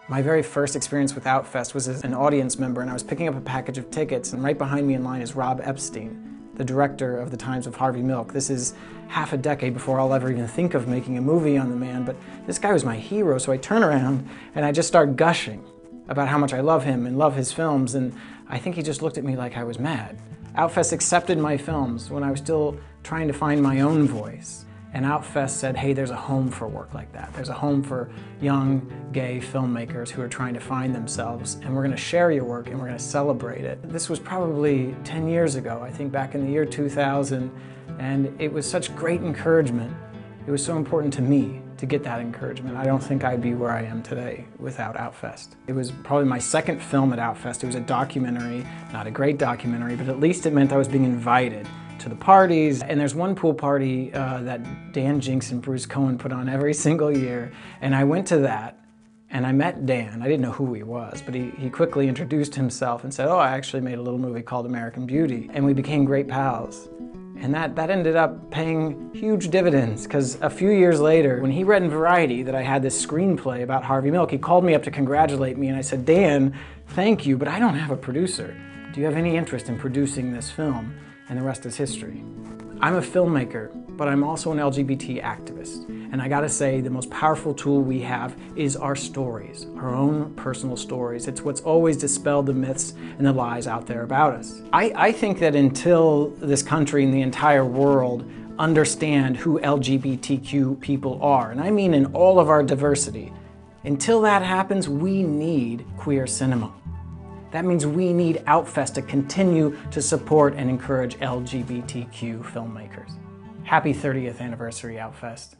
My very first experience with Outfest was as an audience member, and I was picking up a package of tickets, and right behind me in line is Rob Epstein, the director of The Times of Harvey Milk. This is half a decade before I'll ever even think of making a movie on the man, but this guy was my hero, so I turn around and I just start gushing about how much I love him and love his films, and I think he just looked at me like I was mad. Outfest accepted my films when I was still trying to find my own voice. And Outfest said, hey, there's a home for work like that. There's a home for young, gay filmmakers who are trying to find themselves, and we're gonna share your work and we're gonna celebrate it. This was probably 10 years ago, I think back in the year 2000, and it was such great encouragement. It was so important to me to get that encouragement. I don't think I'd be where I am today without Outfest. It was probably my second film at Outfest. It was a documentary, not a great documentary, but at least it meant I was being invited to the parties. And there's one pool party that Dan Jinks and Bruce Cohen put on every single year, and I went to that and I met Dan. I didn't know who he was, but he quickly introduced himself and said, oh, I actually made a little movie called American Beauty, and we became great pals. And that ended up paying huge dividends, because a few years later, when he read in Variety that I had this screenplay about Harvey Milk, he called me up to congratulate me, and I said, Dan, thank you, but I don't have a producer. Do you have any interest in producing this film? And the rest is history. I'm a filmmaker, but I'm also an LGBT activist. And I gotta say, the most powerful tool we have is our stories, our own personal stories. It's what's always dispelled the myths and the lies out there about us. I think that until this country and the entire world understand who LGBTQ people are, and I mean in all of our diversity, until that happens, we need queer cinema. That means we need Outfest to continue to support and encourage LGBTQ filmmakers. Happy 30th anniversary, Outfest.